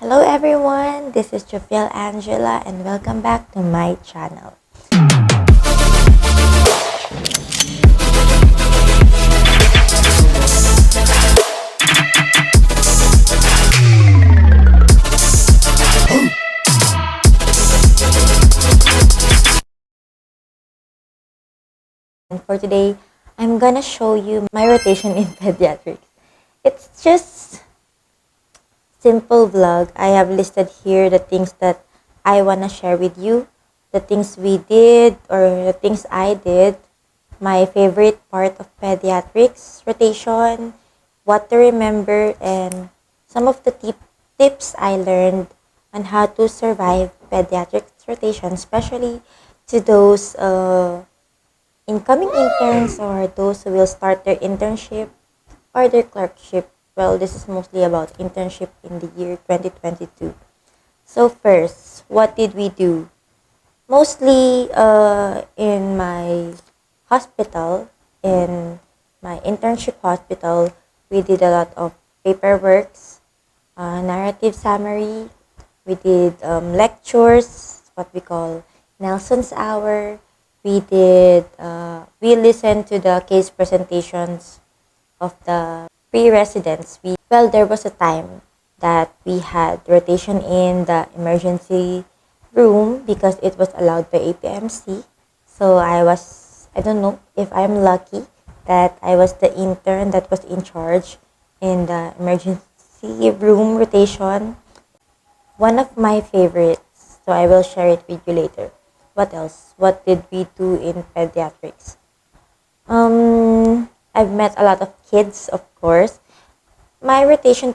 Hello everyone, this is Jophiel Angela and welcome back to my channel. And for today, I'm gonna show you my rotation in pediatrics. It's just simple vlog. I have listed here the things that I wanna share with you, the things we did or the things I did, my favorite part of pediatrics rotation, what to remember, and some of the tips I learned on how to survive pediatrics rotation, especially to those incoming interns or those who will start their internship or their clerkship. Well, this is mostly about internship in the year 2022. So first, what did we do? Mostly in my hospital, in my internship hospital, we did a lot of paperworks, narrative summary, we did lectures, what we call Nelson's Hour. We listened to the case presentations of the pre-residents. Well, there was a time that we had rotation in the emergency room because it was allowed by APMC. So I don't know if I'm lucky that I was the intern that was in charge in the emergency room rotation. One of my favorites, so I will share it with you later. What else? What did we do in pediatrics? I've met a lot of kids, of course. My rotation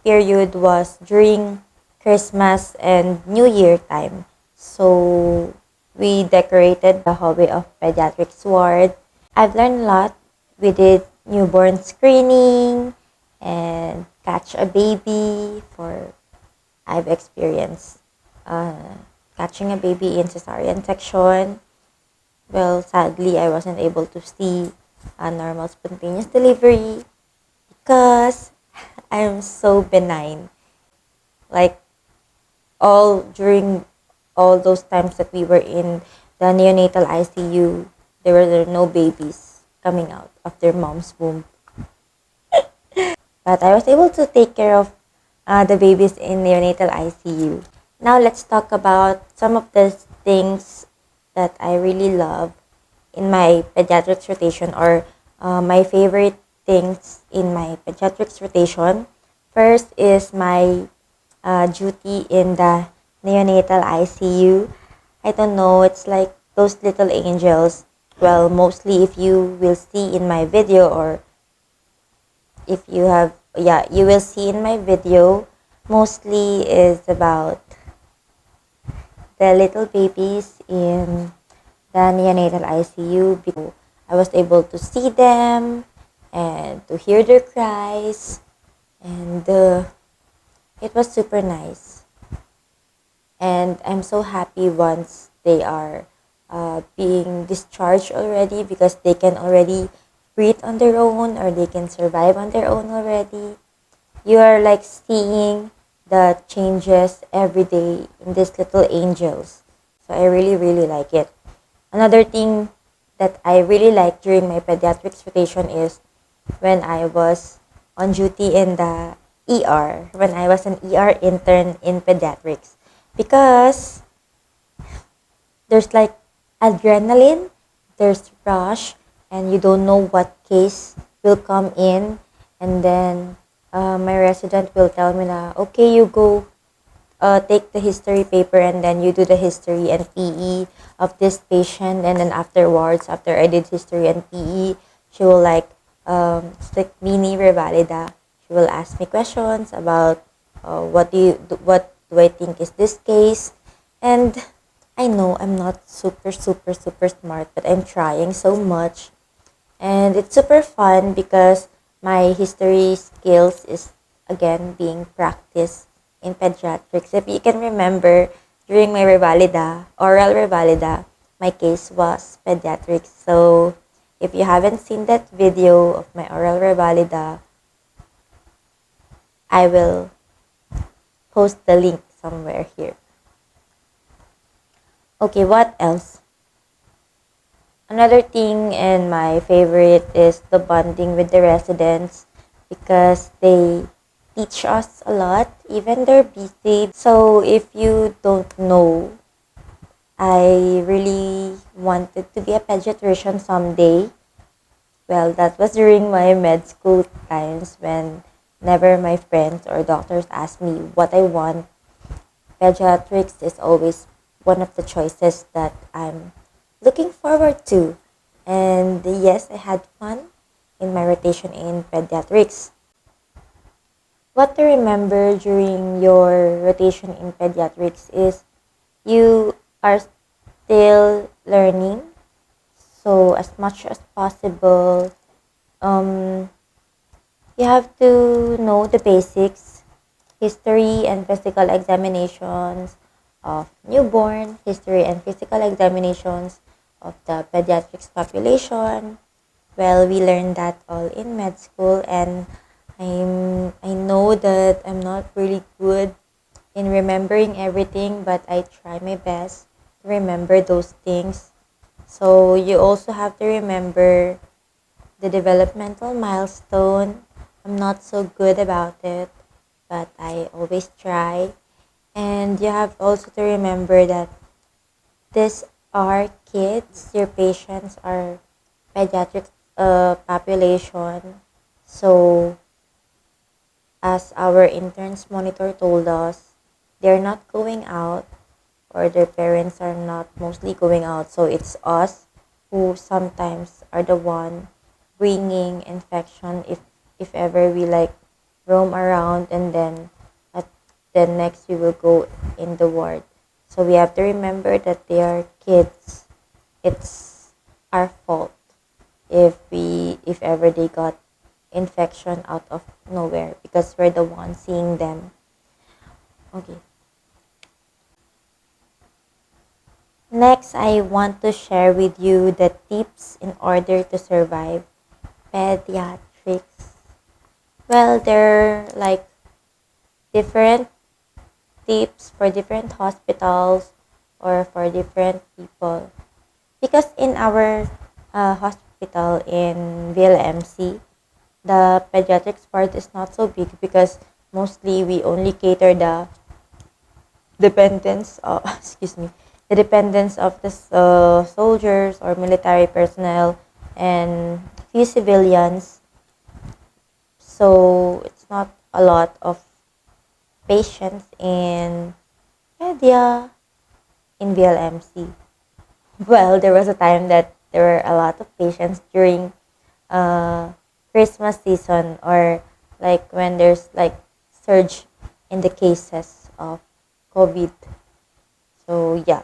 period was during Christmas and New Year time. So we decorated the hallway of pediatrics ward. I've learned a lot. We did newborn screening and catch a baby for I've experienced catching a baby in cesarean section. Well, sadly, I wasn't able to see a normal spontaneous delivery because I'm so benign. Like during all those times that we were in the neonatal ICU, there were no babies coming out of their mom's womb. But I was able to take care of the babies in neonatal ICU. Now let's talk about some of the things that I really love in my pediatrics rotation, or my favorite things in my pediatrics rotation. First is my duty in the neonatal ICU. I don't know, it's like those little angels. Well, mostly if you will see in my video, or if you have, you will see in my video, mostly is about the little babies in the neonatal ICU. Because I was able to see them and to hear their cries, and it was super nice. And I'm so happy once they are being discharged already, because they can already breathe on their own, or they can survive on their own already. You are like seeing the changes every day in these little angels. So I really, really like it. Another thing that I really like during my pediatrics rotation is when I was on duty in the ER, when I was an ER intern in pediatrics. Because there's like adrenaline, there's rush, and you don't know what case will come in. And then my resident will tell me na, okay, you go take the history paper, and then you do the history and PE of this patient. And then afterwards, after I did history and PE, she will it's like mini revalida. She will ask me questions about what do I think is this case. And I know I'm not super smart, but I'm trying so much. And it's super fun because my history skills is again being practiced in pediatrics. If you can remember, during my oral revalida, my case was pediatrics. So if you haven't seen that video of my oral revalida, I will post the link somewhere here. Okay, what else? Another thing and my favorite is the bonding with the residents because they teach us a lot, even they're busy. So if you don't know, I really wanted to be a pediatrician someday. Well, that was during my med school times when never my friends or doctors asked me what I want. Pediatrics is always one of the choices that I'm looking forward to. And yes, I had fun in my rotation in pediatrics. What to remember during your rotation in pediatrics is you are still learning. So as much as possible, um, you have to know the basics, history and physical examinations of newborn, history and physical examinations of the pediatrics population. Well, we learned that all in med school, and I know that I'm not really good in remembering everything, but I try my best to remember those things. So you also have to remember the developmental milestone. I'm not so good about it, but I always try. And you have also to remember that these are kids, your patients are pediatric population. So as our interns monitor told us, they're not going out or their parents are not mostly going out. So it's us who sometimes are the one bringing infection if ever we like roam around, and then at the next we will go in the ward. So we have to remember that they are kids. It's our fault if ever they got infection out of nowhere because we're the ones seeing them. Okay. Next, I want to share with you the tips in order to survive pediatrics. Well, there are like different tips for different hospitals or for different people. Because in our hospital in VLMC, the pediatrics part is not so big because mostly we only cater the dependents of excuse me, the dependents of the soldiers or military personnel and few civilians. So it's not a lot of patients in media in VLMC. Well, there was a time that there were a lot of patients during Christmas season, or like when there's like surge in the cases of COVID. So yeah.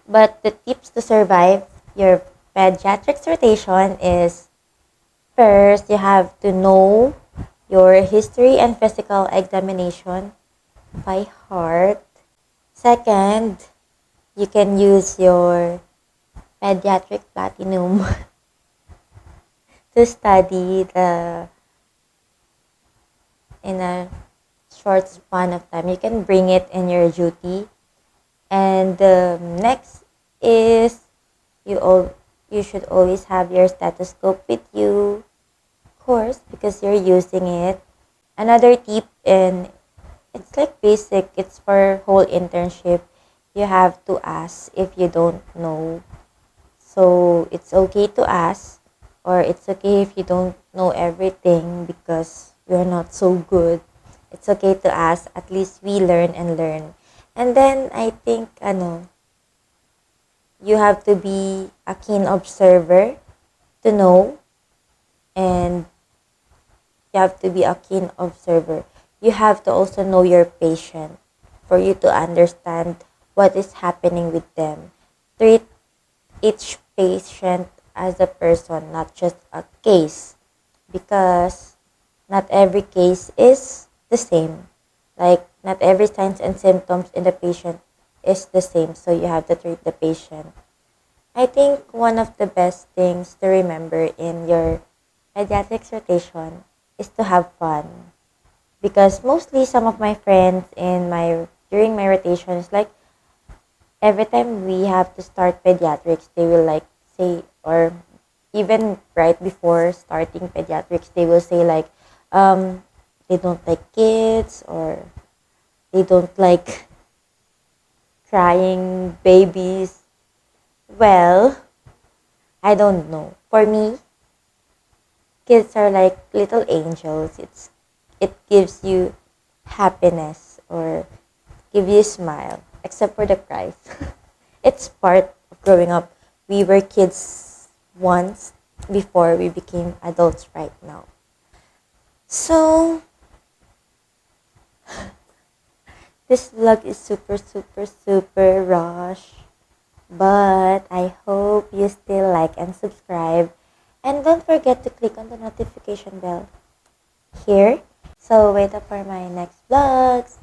But the tips to survive your pediatrics rotation is, first, you have to know your history and physical examination by heart. Second, you can use your pediatric platinum to study the in a short span of time. You can bring it in your duty. And next is you should always have your stethoscope with you, of course, because you're using it. Another tip, and it's like basic, it's for whole internship. You have to ask if you don't know. So it's okay to ask, or it's okay if you don't know everything because we're not so good. It's okay to ask. At least we learn and learn. And then I think you have to be a keen observer to know, and you have to be a keen observer. You have to also know your patient for you to understand what is happening with them. Treat each patient as a person, not just a case, because not every case is the same. Like, not every signs and symptoms in the patient is the same, so you have to treat the patient. I think one of the best things to remember in your pediatrics rotation is to have fun, because mostly some of my friends during my rotations, like every time we have to start pediatrics, they will like say, or even right before starting pediatrics, they will say like, they don't like kids, or they don't like crying babies. Well, I don't know. For me, kids are like little angels. It gives you happiness or give you a smile, except for the cries. It's part of growing up. We were kids once before we became adults right now. So, this vlog is super, super, super rush. But I hope you still like and subscribe. And don't forget to click on the notification bell here. So wait up for my next vlogs.